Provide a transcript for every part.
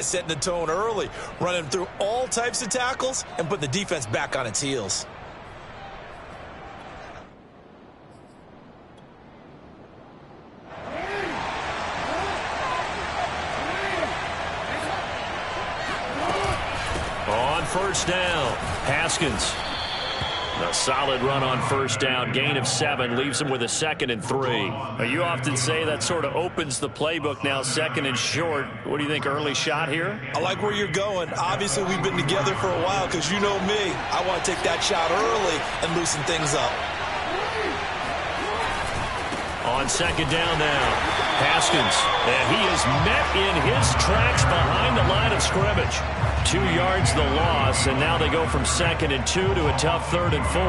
Setting the tone early, running through all types of tackles and put the defense back on its heels. On first down, Haskins. A solid run on first down. Gain of 7 leaves him with a 2nd and 3. Now, you often say that sort of opens the playbook now, 2nd and short. What do you think, early shot here? I like where you're going. Obviously, we've been together for a while because you know me. I want to take that shot early and loosen things up. On 2nd down now, Haskins. And he is met in his tracks behind the line of scrimmage. 2 yards the loss, and now they go from 2nd and 2 to a tough 3rd and 4.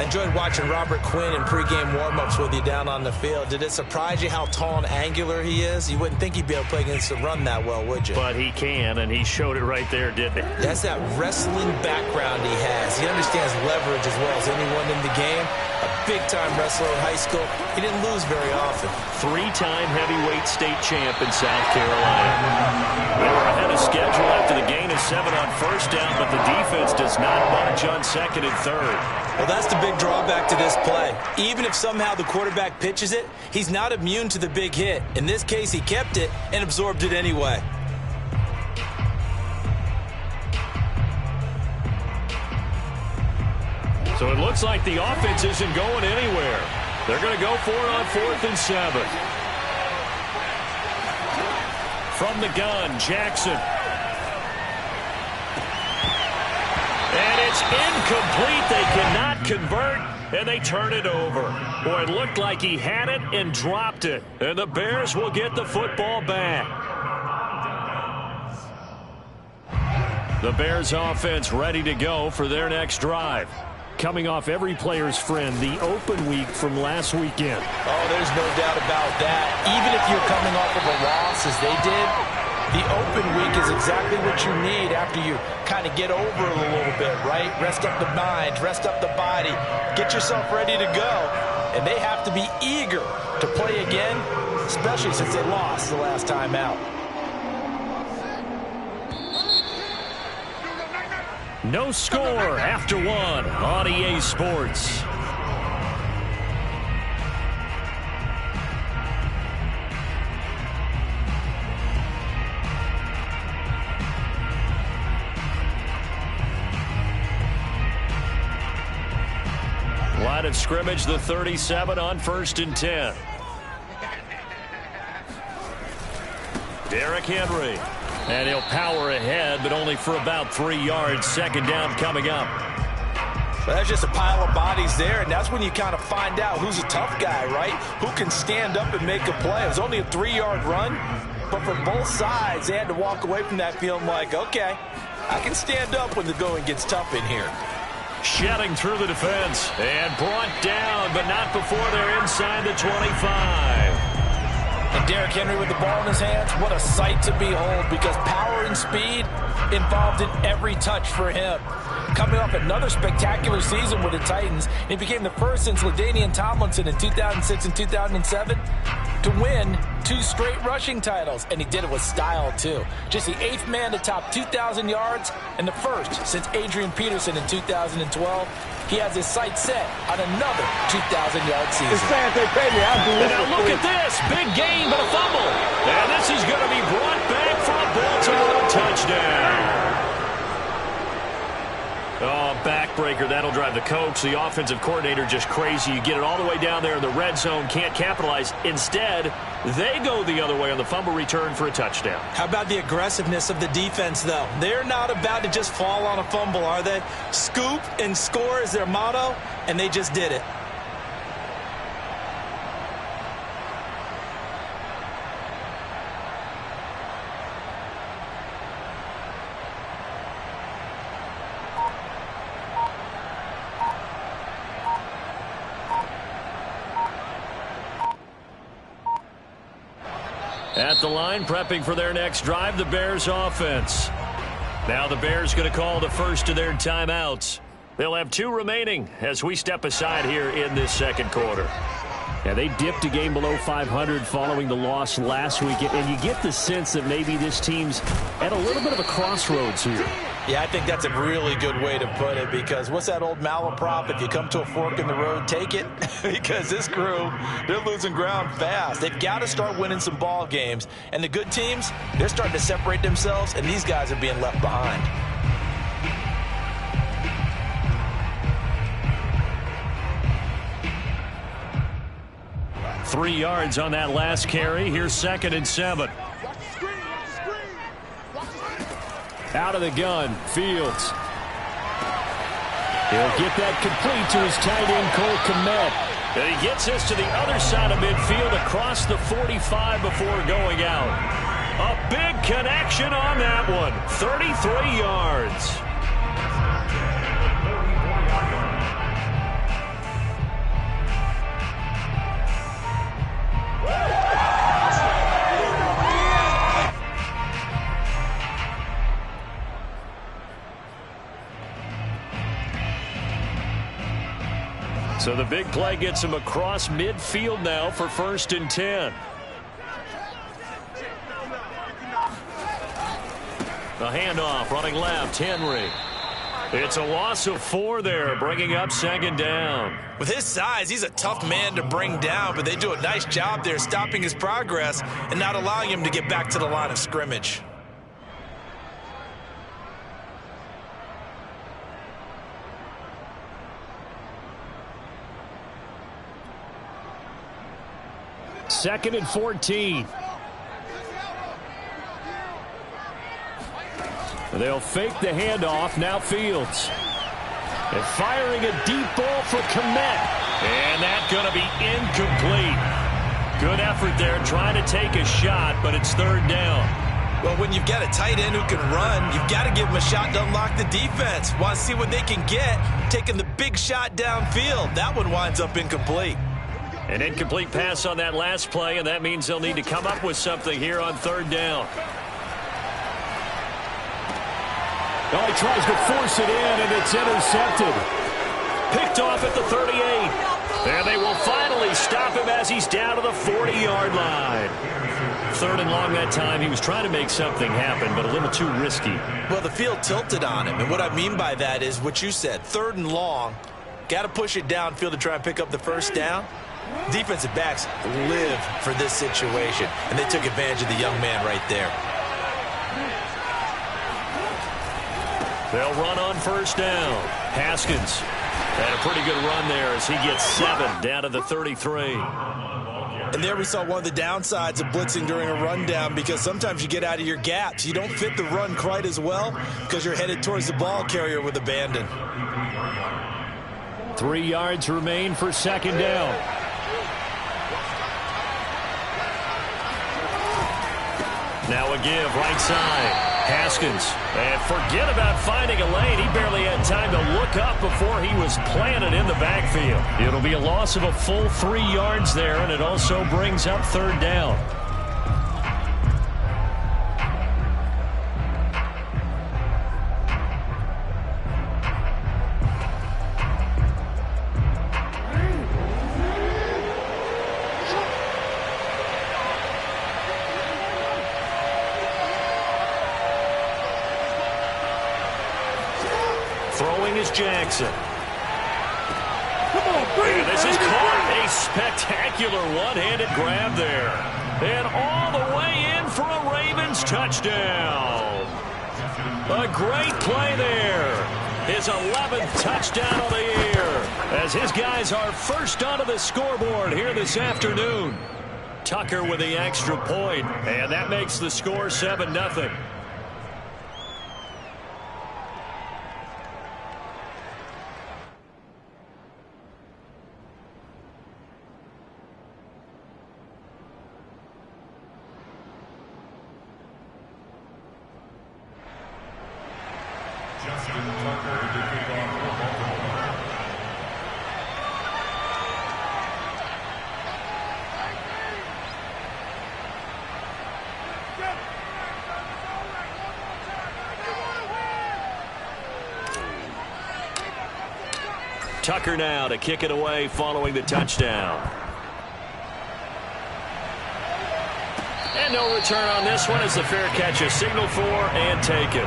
I enjoyed watching Robert Quinn in pregame warm-ups with you down on the field. Did it surprise you how tall and angular he is? You wouldn't think he'd be able to play against the run that well, would you? But he can, and he showed it right there, didn't he? That's that wrestling background he has. He understands leverage as well as anyone in the game. A big-time wrestler in high school. He didn't lose very often. 3-time heavyweight state champ in South Carolina. They were ahead of schedule after the gain of 7 on first down, but the defense does not budge on 2nd and 3rd. Well, that's the big drawback to this play. Even if somehow the quarterback pitches it, he's not immune to the big hit. In this case, he kept it and absorbed it anyway. So it looks like the offense isn't going anywhere. They're going to go for it on 4th and 7. From the gun, Jackson. And it's incomplete. They cannot convert, and they turn it over. Boy, it looked like he had it and dropped it. And the Bears will get the football back. The Bears offense ready to go for their next drive. Coming off every player's friend, the open week from last weekend. Oh, there's no doubt about that. Even if you're coming off of a loss as they did, the open week is exactly what you need after you kind of get over it a little bit, right? Rest up the mind, rest up the body, get yourself ready to go. And they have to be eager to play again, especially since they lost the last time out. No score after 1 on EA Sports. Line of scrimmage, the 37 on 1st and 10. Derrick Henry. And he'll power ahead, but only for about 3 yards. 2nd down coming up. Well, that's just a pile of bodies there, and that's when you kind of find out who's a tough guy, right? Who can stand up and make a play. It was only a 3-yard run, but for both sides, they had to walk away from that feeling like, okay, I can stand up when the going gets tough in here. Shedding through the defense, and brought down, but not before they're inside the 25. And Derrick Henry with the ball in his hands, what a sight to behold, because power and speed involved in every touch for him. Coming off another spectacular season with the Titans, he became the first since LaDainian Tomlinson in 2006 and 2007 to win 2 straight rushing titles, and he did it with style too. Just the 8th man to top 2,000 yards and the first since Adrian Peterson in 2012. He has his sights set on another 2,000-yard season. It's fans, they pay me. I'll do this. And now look at this. Big gain, but a fumble. And this is going to be brought back for a Baltimore touchdown. Oh, backbreaker. That'll drive the coach. The offensive coordinator just crazy. You get it all the way down there in the red zone. Can't capitalize. Instead, they go the other way on the fumble return for a touchdown. How about the aggressiveness of the defense, though? They're not about to just fall on a fumble, are they? Scoop and score is their motto, and they just did it. At the line, prepping for their next drive, the Bears offense. Now the Bears going to call the first of their timeouts. They'll have 2 remaining as we step aside here in this 2nd quarter. Yeah, they dipped a game below 500 following the loss last week, and you get the sense that maybe this team's at a little bit of a crossroads here. Yeah, I think that's a really good way to put it, because what's that old malaprop? If you come to a fork in the road, take it. Because this crew, they're losing ground fast. They've got to start winning some ball games. And the good teams, they're starting to separate themselves, and these guys are being left behind. Three yards on that last carry. Here's 2nd and 7. Out of the gun, Fields. He'll get that complete to his tight end, Cole Kmet. And he gets this to the other side of midfield across the 45 before going out. A big connection on that one. 33 yards. So the big play gets him across midfield now for 1st and 10. The handoff running left, Henry. It's a loss of 4 there, bringing up 2nd down. With his size, he's a tough man to bring down, but they do a nice job there stopping his progress and not allowing him to get back to the line of scrimmage. Second and 14. They'll fake the handoff. Now Fields. And firing a deep ball for Kmet. And that's going to be incomplete. Good effort there trying to take a shot, but it's 3rd down. Well, when you've got a tight end who can run, you've got to give him a shot to unlock the defense. Want to see what they can get, taking the big shot downfield. That one winds up incomplete. An incomplete pass on that last play, and that means they'll need to come up with something here on 3rd down. Well, he tries to force it in, and it's intercepted. Picked off at the 38. And they will finally stop him as he's down to the 40-yard line. 3rd and long that time. He was trying to make something happen, but a little too risky. Well, the field tilted on him, and what I mean by that is what you said. 3rd and long, got to push it downfield to try and pick up the 1st down. Defensive backs live for this situation, and they took advantage of the young man right there. They'll run on 1st down. Haskins had a pretty good run there as he gets 7 down to the 33. And there we saw one of the downsides of blitzing during a rundown, because sometimes you get out of your gaps. You don't fit the run quite as well because you're headed towards the ball carrier with abandon. 3 yards remain for 2nd down. Now a give right side. Haskins. And forget about finding a lane. He barely had time to look up before he was planted in the backfield. It'll be a loss of a full 3 yards there, and it also brings up 3rd down. Throwing is Jackson. And this is caught. A spectacular one-handed grab there. And all the way in for a Ravens touchdown. A great play there. His 11th touchdown of the year, as his guys are first onto the scoreboard here this afternoon. Tucker with the extra point, and that makes the score 7-0. Tucker now to kick it away following the touchdown. And no return on this one as the fair catch is signaled for and taken.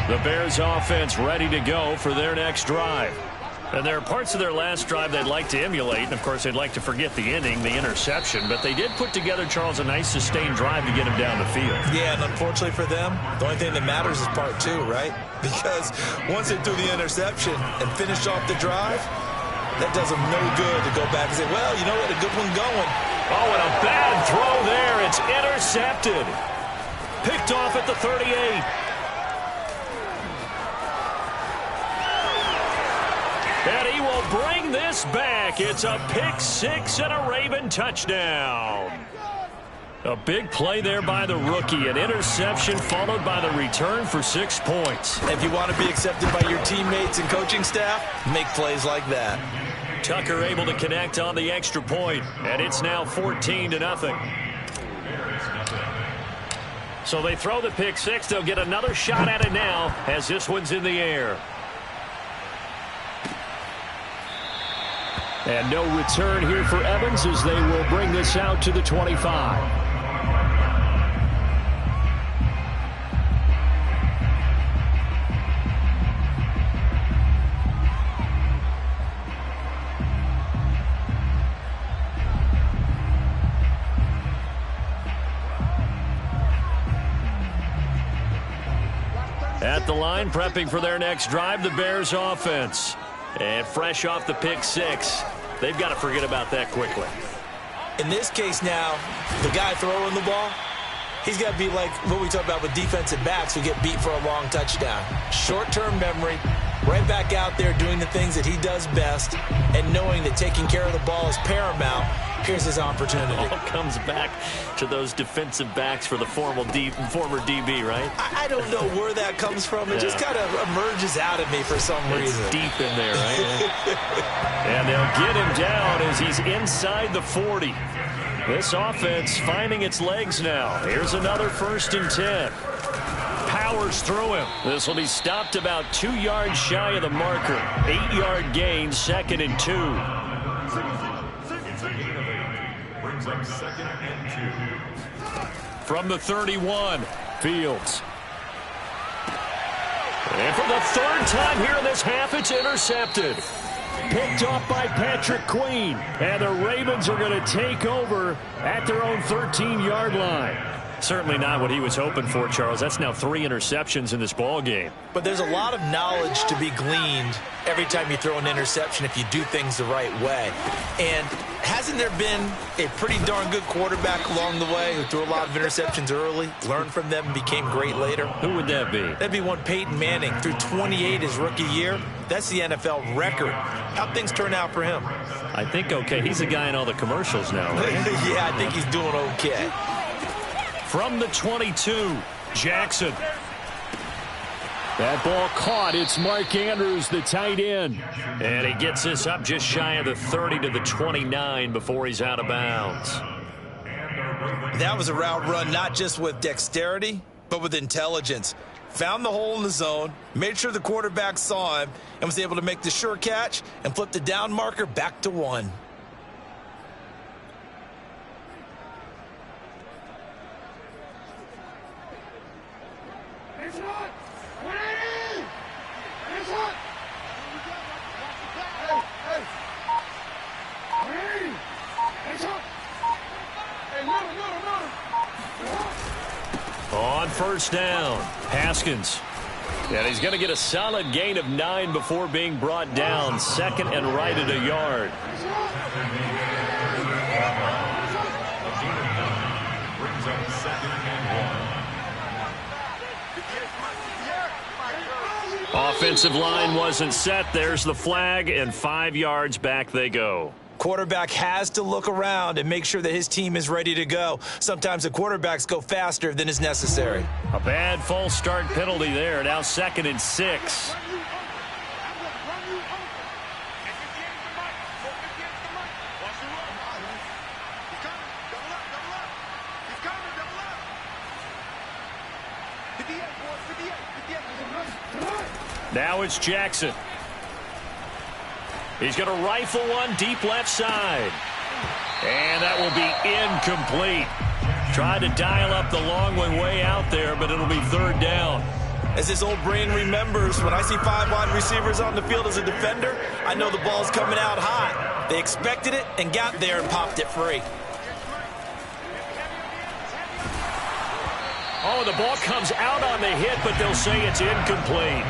The Bears offense ready to go for their next drive. And there are parts of their last drive they'd like to emulate. And, of course, they'd like to forget the inning, the interception. But they did put together, Charles, a nice sustained drive to get him down the field. Yeah, and unfortunately for them, the only thing that matters is part two, right? Because once they threw the interception and finished off the drive, that does them no good to go back and say, well, you know what, a good one going. Oh, and a bad throw there. It's intercepted. Picked off at the 38. And he will bring this back. It's a pick six and a Raven touchdown. A big play there by the rookie. An interception followed by the return for 6 points. If you want to be accepted by your teammates and coaching staff, make plays like that. Tucker able to connect on the extra point, and it's now 14-0. So they throw the pick six. They'll get another shot at it now as this one's in the air. And no return here for Evans as they will bring this out to the 25. At the line, prepping for their next drive, the Bears offense. And fresh off the pick six, they've got to forget about that quickly. In this case now, the guy throwing the ball, he's got to be like what we talk about with defensive backs who get beat for a long touchdown. Short-term memory, right back out there doing the things that he does best, and knowing that taking care of the ball is paramount. Here's his opportunity. All comes back to those defensive backs for the former DB, right? I don't know where that comes from. It just kind of emerges out of me for some reason. It's deep in there, right? And they'll get him down as he's inside the 40. This offense finding its legs now. Here's another 1st and 10. Powers through him. This will be stopped about 2 yards shy of the marker. 8-yard gain, 2nd and 2. From the 31, Fields. And for the 3rd time here in this half, it's intercepted. Picked off by Patrick Queen. And the Ravens are going to take over at their own 13-yard line. Certainly not what he was hoping for, Charles. That's now 3 interceptions in this ball game. But there's a lot of knowledge to be gleaned every time you throw an interception if you do things the right way. And hasn't there been a pretty darn good quarterback along the way who threw a lot of interceptions early, learned from them, and became great later? Who would that be? That'd be one Peyton Manning. Threw 28 his rookie year. That's the NFL record. How'd things turn out for him? I think okay. He's the guy in all the commercials now, right? Yeah, I think he's doing okay. From the 22, Jackson. That ball caught. It's Mark Andrews, the tight end. And he gets this up just shy of the 30 to the 29 before he's out of bounds. That was a route run not just with dexterity, but with intelligence. Found the hole in the zone, made sure the quarterback saw him, and was able to make the sure catch and flip the down marker back to 1. On 1st down, Haskins. And he's going to get a solid gain of 9 before being brought down. 2nd and right at a yard. Offensive line wasn't set. There's the flag, and 5 yards back they go. Quarterback has to look around and make sure that his team is ready to go. Sometimes the quarterbacks go faster than is necessary. A bad false start penalty there. Now 2nd and 6. Now it's Jackson. He's going to rifle one deep left side. And that will be incomplete. Tried to dial up the long one way out there, but it'll be third down. As his old brain remembers, when I see 5 wide receivers on the field as a defender, I know the ball's coming out hot. They expected it and got there and popped it free. Oh, the ball comes out on the hit, but they'll say it's incomplete.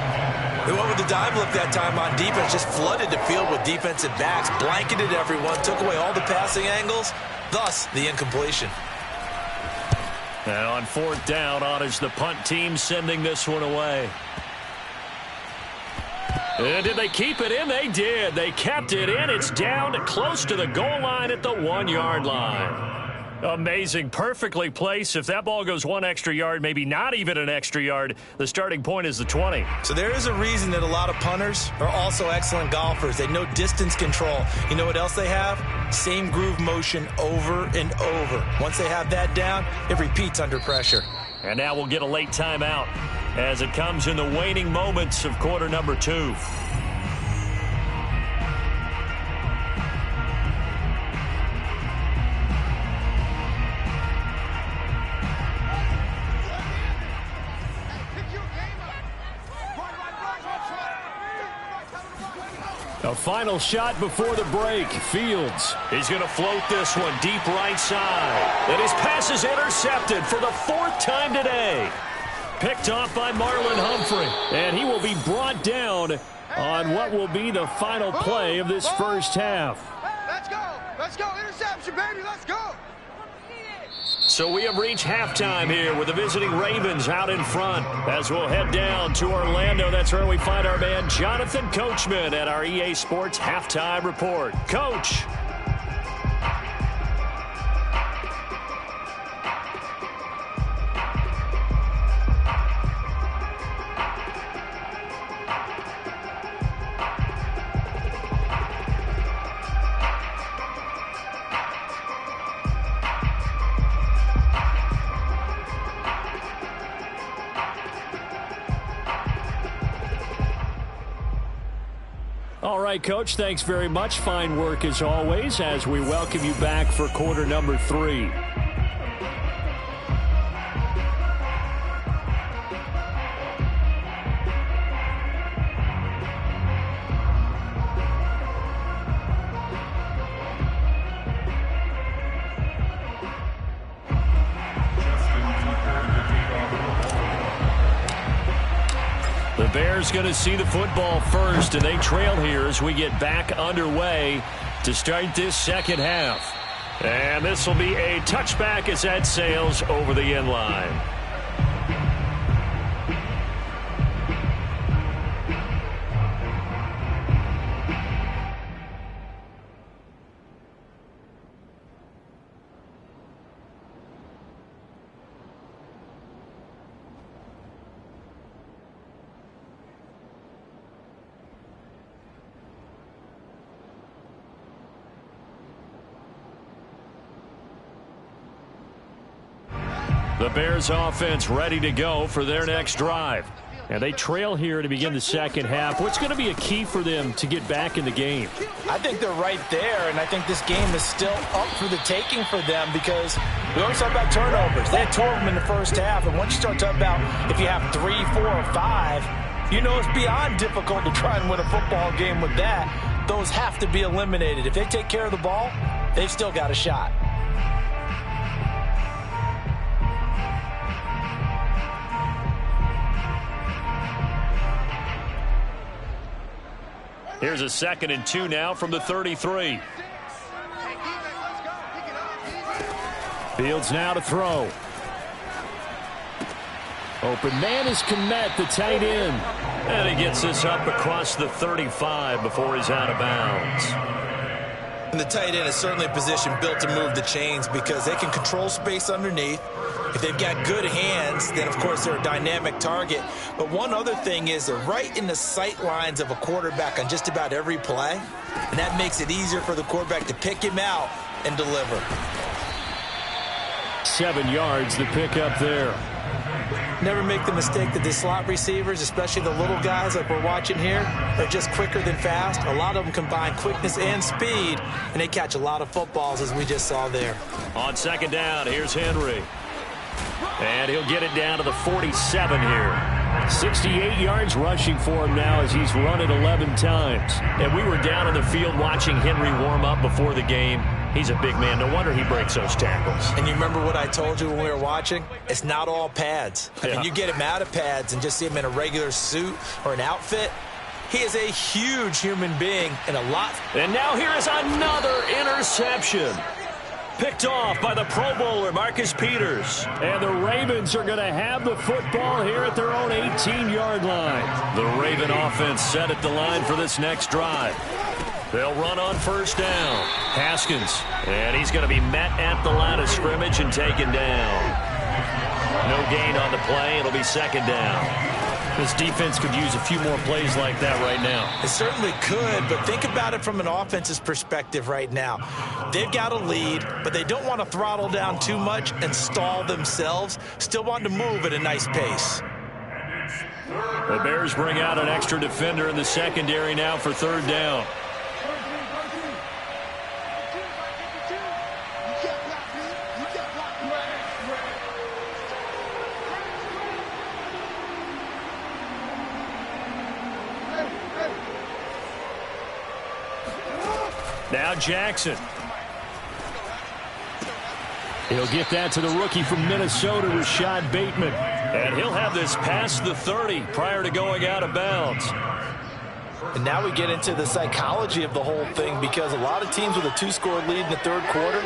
They went with the dive look that time on defense, just flooded the field with defensive backs, blanketed everyone, took away all the passing angles, thus the incompletion. And on fourth down, on is the punt team sending this one away. And did they keep it in? They did. They kept it in. It's down close to the goal line at the 1-yard line. Amazing. Perfectly placed. If that ball goes 1 extra yard, maybe not even an extra yard, the starting point is the 20. So there is a reason that a lot of punters are also excellent golfers. They know distance control. You know what else they have? Same groove motion over and over. Once they have that down, it repeats under pressure. And now we'll get a late timeout as it comes in the waning moments of quarter number 2. A final shot before the break. Fields. He's going to float this one deep right side. And his pass is intercepted for the 4th time today. Picked off by Marlon Humphrey. And he will be brought down on what will be the final play of this first half. Let's go. Let's go. Interception, baby. Let's go. So we have reached halftime here with the visiting Ravens out in front. As we'll head down to Orlando, that's where we find our man Jonathan Coachman at our EA Sports Halftime Report. Coach. All right, Coach, thanks very much. Fine work as always as we welcome you back for quarter number 3. The Bears going to see the football first, and they trail here as we get back underway to start this second half. And this will be a touchback as that sails over the end line. The Bears offense ready to go for their next drive. And they trail here to begin the second half. What's going to be a key for them to get back in the game? I think they're right there, and I think this game is still up for the taking for them because we always talk about turnovers. They had 2 of them in the first half, and once you start talking about if you have 3, 4, or 5, you know it's beyond difficult to try and win a football game with that. Those have to be eliminated. If they take care of the ball, they've still got a shot. Here's a 2nd and 2 now from the 33. Fields now to throw. Open man is Kmet, the tight end. And he gets this up across the 35 before he's out of bounds. And the tight end is certainly a position built to move the chains because they can control space underneath. If they've got good hands, then, of course, they're a dynamic target. But one other thing is they're right in the sight lines of a quarterback on just about every play. And that makes it easier for the quarterback to pick him out and deliver. 7 yards, the pickup there. Never make the mistake that the slot receivers, especially the little guys like we're watching here, are just quicker than fast. A lot of them combine quickness and speed, and they catch a lot of footballs, as we just saw there. On second down, here's Henry. And he'll get it down to the 47 here. 68 yards rushing for him now as he's run it 11 times. And we were down in the field watching Henry warm up before the game. He's a big man. No wonder he breaks those tackles. And you remember what I told you when we were watching? It's not all pads. I mean, you get him out of pads and just see him in a regular suit or an outfit. He is a huge human being and a lot. And now here is another interception. Picked off by the Pro Bowler, Marcus Peters. And the Ravens are going to have the football here at their own 18-yard line. The Raven offense set at the line for this next drive. They'll run on first down. Haskins. And he's going to be met at the line of scrimmage and taken down. No gain on the play. It'll be second down. This defense could use a few more plays like that right now. It certainly could, but think about it from an offense's perspective right now. They've got a lead, but they don't want to throttle down too much and stall themselves. Still want to move at a nice pace. The Bears bring out an extra defender in the secondary now for third down. Now Jackson. He'll get that to the rookie from Minnesota, Rashad Bateman. And he'll have this past the 30 prior to going out of bounds. And now we get into the psychology of the whole thing, because a lot of teams with a 2-score lead in the third quarter,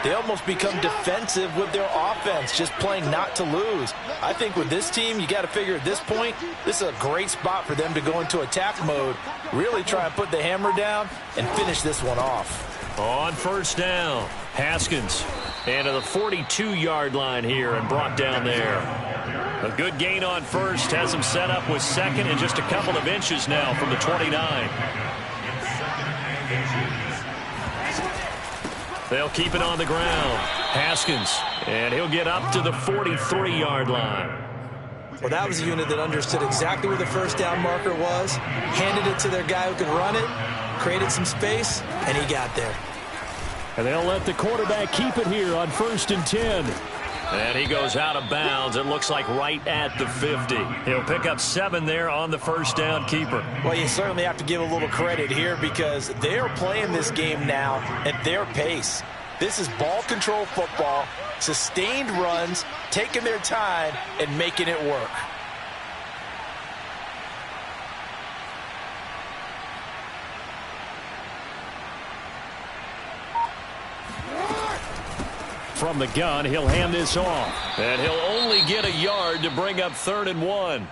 they almost become defensive with their offense, just playing not to lose. I think with this team, you got to figure at this point, this is a great spot for them to go into attack mode, really try and put the hammer down and finish this one off. On first down, Haskins. And to the 42-yard line here and brought down there. A good gain on first, has him set up with second and just a couple of inches now from the 29. They'll keep it on the ground. Haskins, and he'll get up to the 43-yard line. Well, that was a unit that understood exactly where the first down marker was, handed it to their guy who could run it, created some space, and he got there. And they'll let the quarterback keep it here on 1st and 10. And he goes out of bounds. It looks like right at the 50. He'll pick up 7 there on the first down keeper. Well, you certainly have to give a little credit here, because they're playing this game now at their pace. This is ball control football, sustained runs, taking their time and making it work. From the gun, he'll hand this off. And he'll only get a yard to bring up 3rd and 1.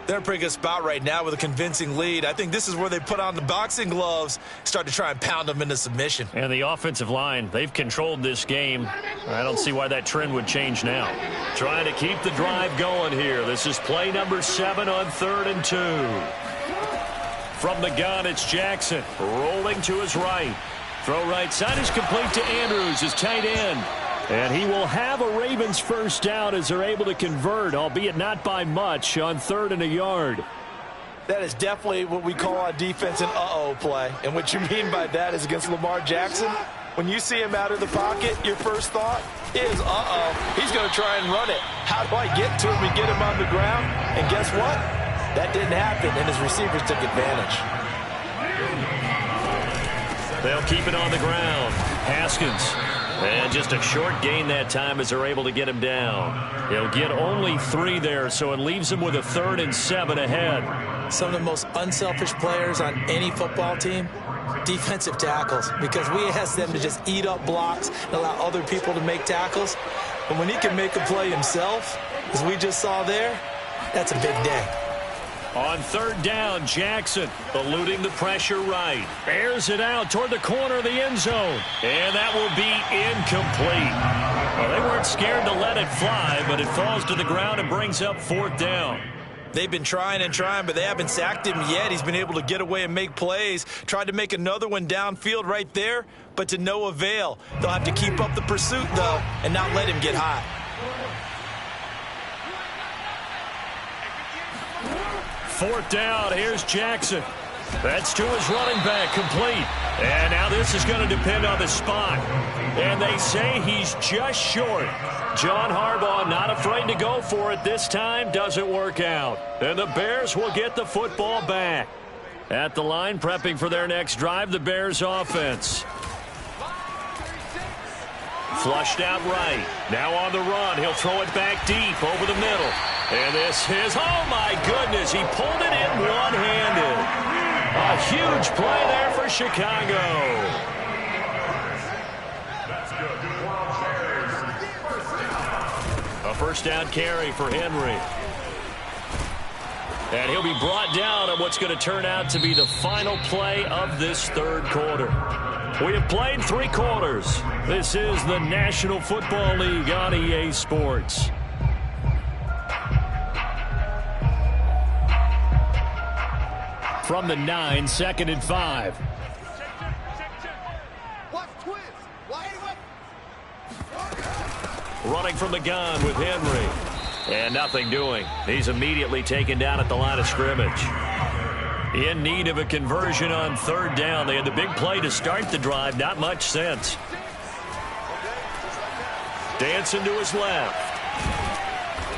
They're in a pretty good spot right now with a convincing lead. I think this is where they put on the boxing gloves, start to try and pound them into submission. And the offensive line, they've controlled this game. I don't see why that trend would change now. Trying to keep the drive going here. This is play number 7 on 3rd and 2. From the gun, it's Jackson rolling to his right. Throw right side is complete to Andrews, his tight end. And he will have a Ravens first down as they're able to convert, albeit not by much, on 3rd and a yard. That is definitely what we call on defense an uh-oh play. And what you mean by that is against Lamar Jackson, when you see him out of the pocket, your first thought is, uh-oh, he's going to try and run it. How do I get to him and get him on the ground? And guess what? That didn't happen, and his receivers took advantage. They'll keep it on the ground. Haskins. And just a short gain that time as they're able to get him down. He'll get only 3 there, so it leaves him with a 3rd and 7 ahead. Some of the most unselfish players on any football team, defensive tackles, because we ask them to just eat up blocks and allow other people to make tackles. But when he can make a play himself, as we just saw there, that's a big day. On 3rd down, Jackson eluding the pressure right. Airs it out toward the corner of the end zone. And that will be incomplete. Well, they weren't scared to let it fly, but it falls to the ground and brings up 4th down. They've been trying and trying, but they haven't sacked him yet. He's been able to get away and make plays. Tried to make another one downfield right there, but to no avail. They'll have to keep up the pursuit, though, and not let him get hot. 4th down. Here's Jackson. That's to his running back, complete. And now this is going to depend on the spot. And they say he's just short. John Harbaugh not afraid to go for it this time. Doesn't work out. And the Bears will get the football back. At the line, prepping for their next drive, the Bears offense. Flushed out right. Now on the run. He'll throw it back deep over the middle. And this is, oh my goodness, he pulled it in one-handed. A huge play there for Chicago. A first down carry for Henry. And he'll be brought down on what's going to turn out to be the final play of this 3rd quarter. We have played 3 quarters. This is the National Football League on EA Sports. From the 9, 2nd and 5. Running from the gun with Henry. And nothing doing. He's immediately taken down at the line of scrimmage. In need of a conversion on 3rd down. They had the big play to start the drive. Not much sense. Dancing to his left.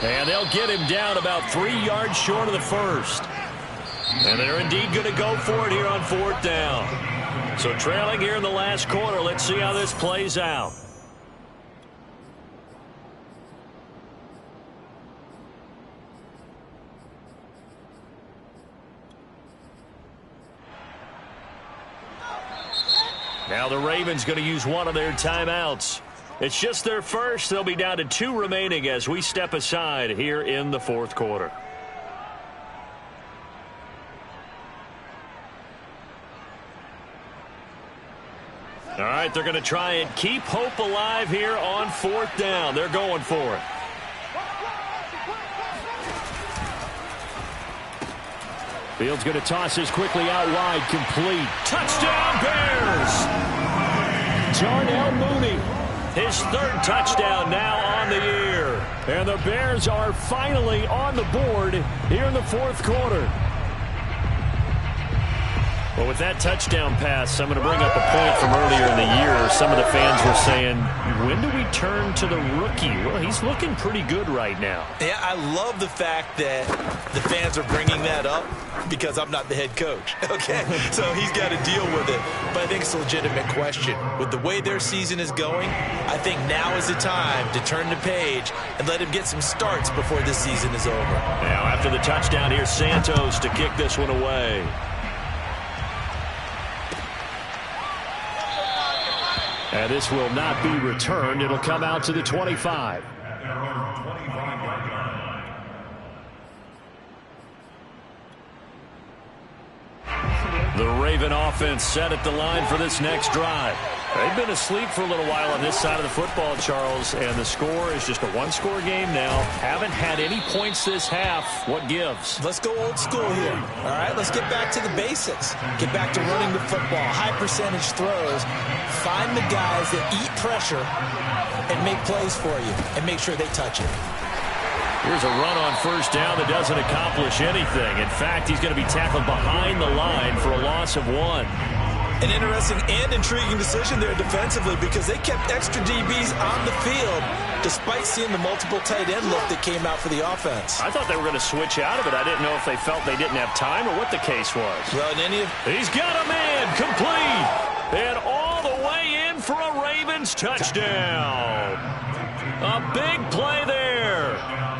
And they'll get him down about 3 yards short of the first. And they're indeed going to go for it here on 4th down. So trailing here in the last quarter. Let's see how this plays out. Now the Ravens going to use one of their timeouts. It's just their first. They'll be down to 2 remaining as we step aside here in the 4th quarter. All right, they're going to try and keep hope alive here on 4th down. They're going for it. Fields going to toss this quickly out wide, complete. Touchdown, Bears! Darnell Mooney, his 3rd touchdown now on the year. And the Bears are finally on the board here in the 4th quarter. Well, with that touchdown pass, I'm going to bring up a point from earlier in the year. Some of the fans were saying, when do we turn to the rookie? Well, he's looking pretty good right now. Yeah, I love the fact that the fans are bringing that up because I'm not the head coach, okay? So he's got to deal with it. But I think it's a legitimate question. With the way their season is going, I think now is the time to turn the page and let him get some starts before this season is over. Now, after the touchdown, here's Santos to kick this one away. And this will not be returned. It'll come out to the 25. The Raven offense set at the line for this next drive. They've been asleep for a little while on this side of the football, Charles, and the score is just a 1-score game now. Haven't had any points this half. What gives? Let's go old school here. All right, let's get back to the basics. Get back to running the football, high percentage throws. Find the guys that eat pressure and make plays for you and make sure they touch it. Here's a run on 1st down that doesn't accomplish anything. In fact, he's going to be tackled behind the line for a loss of 1. An interesting and intriguing decision there defensively because they kept extra DBs on the field despite seeing the multiple tight end look that came out for the offense. I thought they were going to switch out of it. I didn't know if they felt they didn't have time or what the case was. Well, he's got a man complete and all the way in for a Ravens touchdown. A big play there.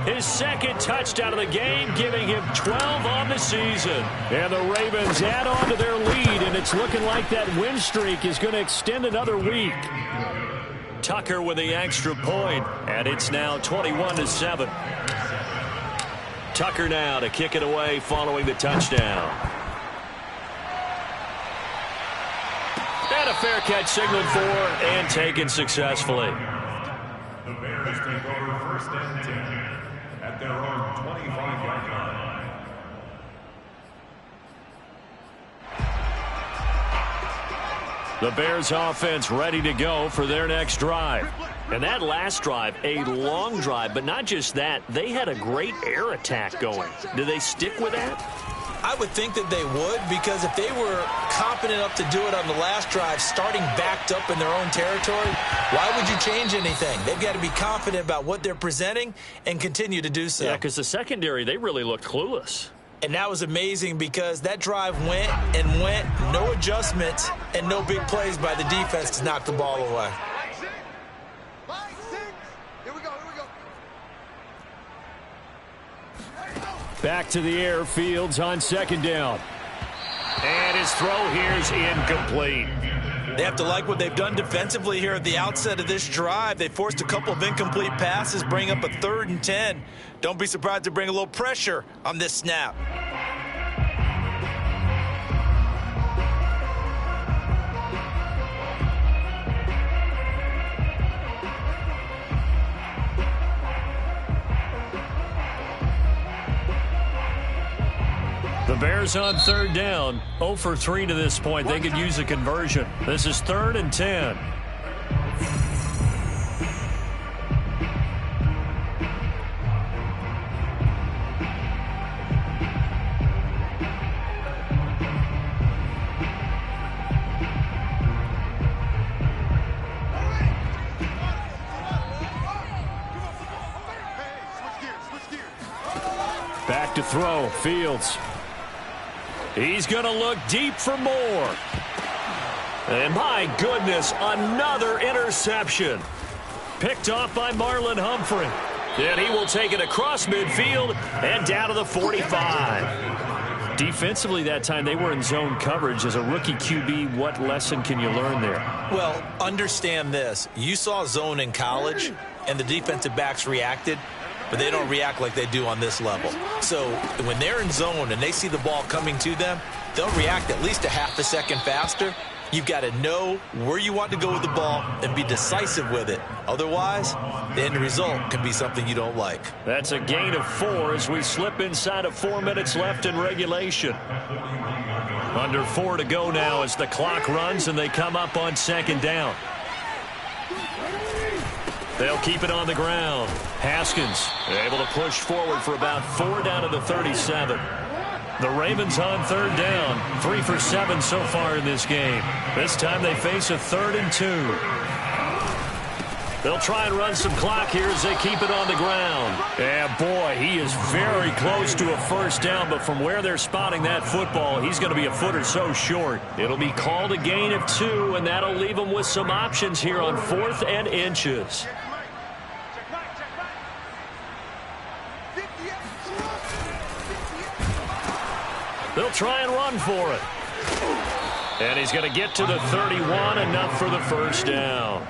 His 2nd touchdown of the game, giving him 12 on the season. And the Ravens add on to their lead, and it's looking like that win streak is going to extend another week. Tucker with the extra point, and it's now 21-7. Tucker now to kick it away following the touchdown. And a fair catch signaled for and taken successfully. The Bears take over 1st and 10. At their own 25-yard line. The Bears offense ready to go for their next drive. And that last drive, a long drive, but not just that, they had a great air attack going. Do they stick with that? I would think that they would, because if they were confident enough to do it on the last drive, starting backed up in their own territory, why would you change anything? They've got to be confident about what they're presenting and continue to do so. Yeah, because the secondary, they really looked clueless. And that was amazing because that drive went and went, no adjustments and no big plays by the defense to knock the ball away. Back to the air, Fields on second down. And his throw here is incomplete. They have to like what they've done defensively here at the outset of this drive. They forced a couple of incomplete passes, bring up a 3rd and 10. Don't be surprised to bring a little pressure on this snap. The Bears on 3rd down, 0 for 3 to this point. They could use a conversion. This is 3rd and 10. Back to throw, Fields. He's going to look deep for more. And my goodness, another interception. Picked off by Marlon Humphrey. And he will take it across midfield and down to the 45. Defensively that time, they were in zone coverage. As a rookie QB, what lesson can you learn there? Well, understand this. You saw zone in college, and the defensive backs reacted, but they don't react like they do on this level. So when they're in zone and they see the ball coming to them, they'll react at least a half a second faster. You've got to know where you want to go with the ball and be decisive with it. Otherwise, the end result can be something you don't like. That's a gain of 4 as we slip inside of 4 minutes left in regulation. Under 4 to go now as the clock runs and they come up on second down. They'll keep it on the ground. Haskins able to push forward for about 4 down to the 37. The Ravens on 3rd down. 3 for 7 so far in this game. This time they face a 3rd and 2. They'll try and run some clock here as they keep it on the ground. And boy, he is very close to a first down, but from where they're spotting that football, he's going to be a foot or so short. It'll be called a gain of 2, and that'll leave them with some options here on 4th and inches. They'll try and run for it. And he's going to get to the 31, enough for the first down.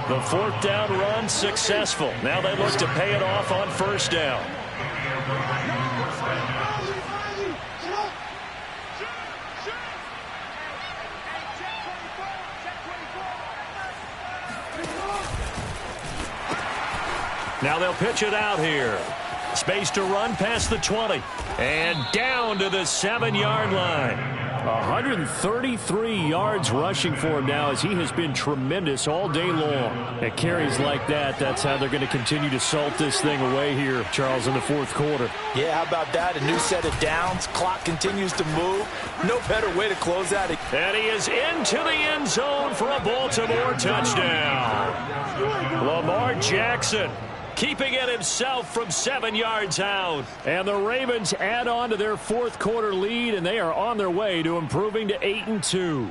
The 4th down run successful. Now they look to pay it off on 1st down. Now they'll pitch it out here. Space to run past the 20. And down to the 7-yard line. 133 yards rushing for him now as he has been tremendous all day long. At carries like that, that's how they're going to continue to salt this thing away here, Charles, in the 4th quarter. Yeah, how about that? A new set of downs. Clock continues to move. No better way to close out. And he is into the end zone for a Baltimore touchdown. Lamar Jackson keeping it himself from 7 yards out. And the Ravens add on to their 4th quarter lead, and they are on their way to improving to 8-2.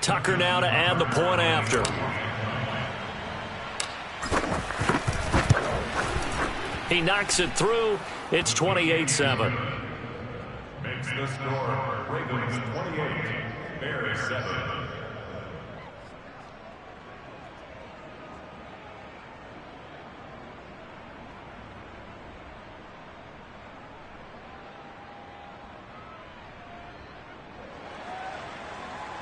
Tucker now to add the point after. He knocks it through. It's 28-7. Makes the score Ravens 28, Bears 7.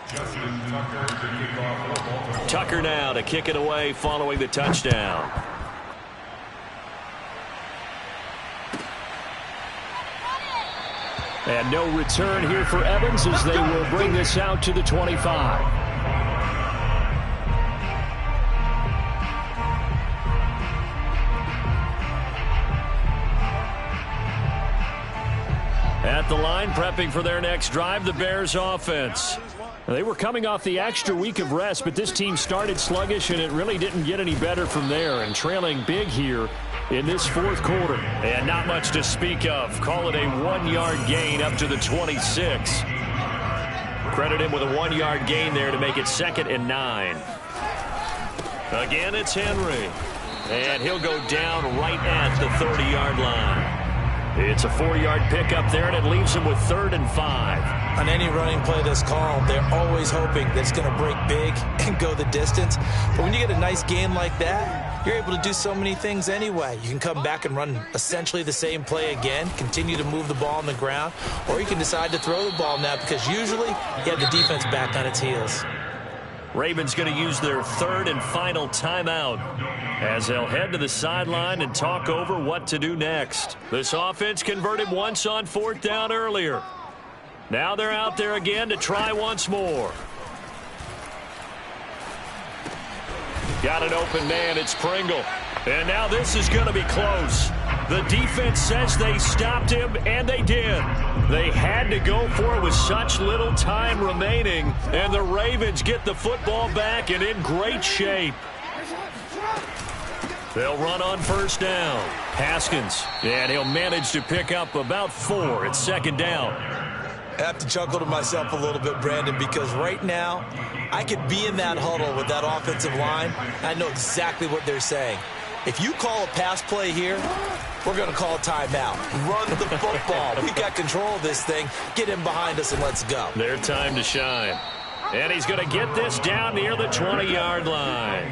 Justin Tucker to kick off for Baltimore. Tucker now to kick it away following the touchdown. And no return here for Evans as they will bring this out to the 25. At the line, prepping for their next drive, the Bears offense. They were coming off the extra week of rest, but this team started sluggish, and it really didn't get any better from there, and trailing big here in this fourth quarter. And not much to speak of. Call it a 1-yard gain up to the 26. Credit him with a 1-yard gain there to make it 2nd and 9. Again, it's Henry. And he'll go down right at the 30-yard line. It's a 4-yard pickup there, and it leaves him with 3rd and 5. On any running play that's called, they're always hoping that it's going to break big and go the distance. But when you get a nice gain like that, you're able to do so many things anyway. You can come back and run essentially the same play again, continue to move the ball on the ground, or you can decide to throw the ball now because usually you have the defense back on its heels. Ravens going to use their 3rd and final timeout as they'll head to the sideline and talk over what to do next. This offense converted once on 4th down earlier. Now they're out there again to try once more. Got an open man. It's Pringle. And now this is going to be close. The defense says they stopped him, and they did. They had to go for it with such little time remaining, and the Ravens get the football back and in great shape. They'll run on 1st down. Haskins, and he'll manage to pick up about 4 at 2nd down. I have to chuckle to myself a little bit, Brandon, because right now I could be in that huddle with that offensive line. I know exactly what they're saying. If you call a pass play here, we're going to call a timeout. Run the football. We got control of this thing. Get him behind us and let's go. Their time to shine. And he's going to get this down near the 20-yard line.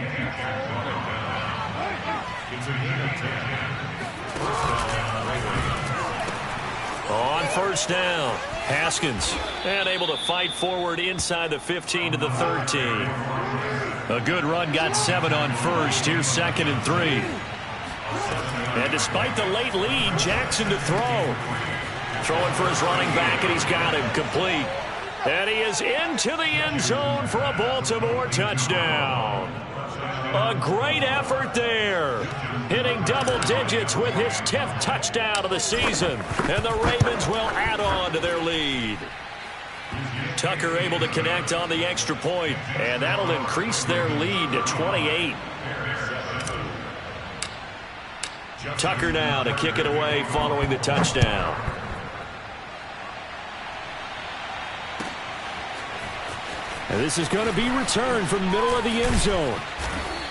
On 1st down, Haskins, and able to fight forward inside the 15 to the 13. A good run, got 7 on 1st. Here's 2nd and 3. And despite the late lead, Jackson to throw. Throwing for his running back, and he's got him complete. And he is into the end zone for a Baltimore touchdown. A great effort there. Hitting double digits with his 10th touchdown of the season. And the Ravens will add on to their lead. Tucker able to connect on the extra point, and that'll increase their lead to 28. Tucker now to kick it away following the touchdown. And this is going to be returned from the middle of the end zone.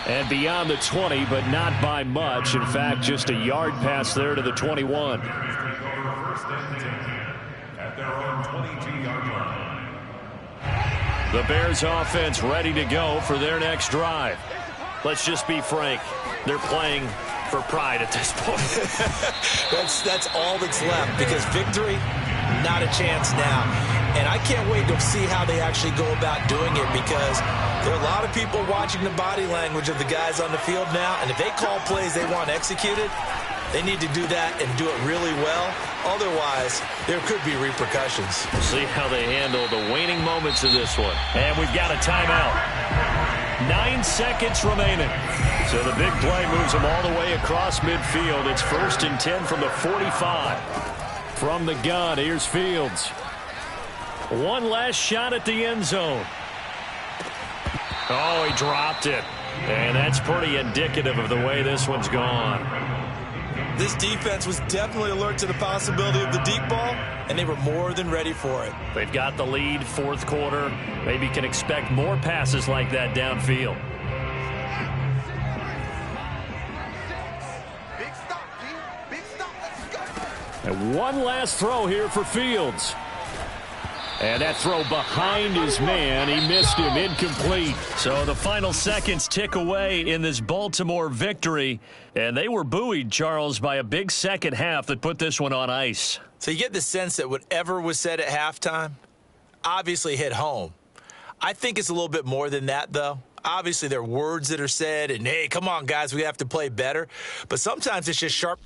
And beyond the 20, but not by much. In fact, just a yard pass there to the 21. At their own 22-yard line. The Bears offense ready to go for their next drive. Let's just be frank. They're playing for pride at this point. That's all that's left, because victory, not a chance now. And I can't wait to see how they actually go about doing it, because there are a lot of people watching the body language of the guys on the field now, and if they call plays they want executed, they need to do that and do it really well. Otherwise, there could be repercussions. We'll see how they handle the waning moments of this one. And we've got a timeout. 9 seconds remaining. So the big play moves them all the way across midfield. It's 1st and 10 from the 45. From the gun, here's Fields. One last shot at the end zone. Oh, he dropped it. And that's pretty indicative of the way this one's gone. This defense was definitely alert to the possibility of the deep ball, and they were more than ready for it. They've got the lead, 4th quarter. Maybe can expect more passes like that downfield. Big stop, D. Big stop. Let's go. And one last throw here for Fields. And that throw behind his man. He missed him, incomplete. So the final seconds tick away in this Baltimore victory. And they were buoyed, Charles, by a big second half that put this one on ice. So you get the sense that whatever was said at halftime obviously hit home. I think it's a little bit more than that, though. Obviously, there are words that are said, and, hey, come on, guys, we have to play better. But sometimes it's just sharp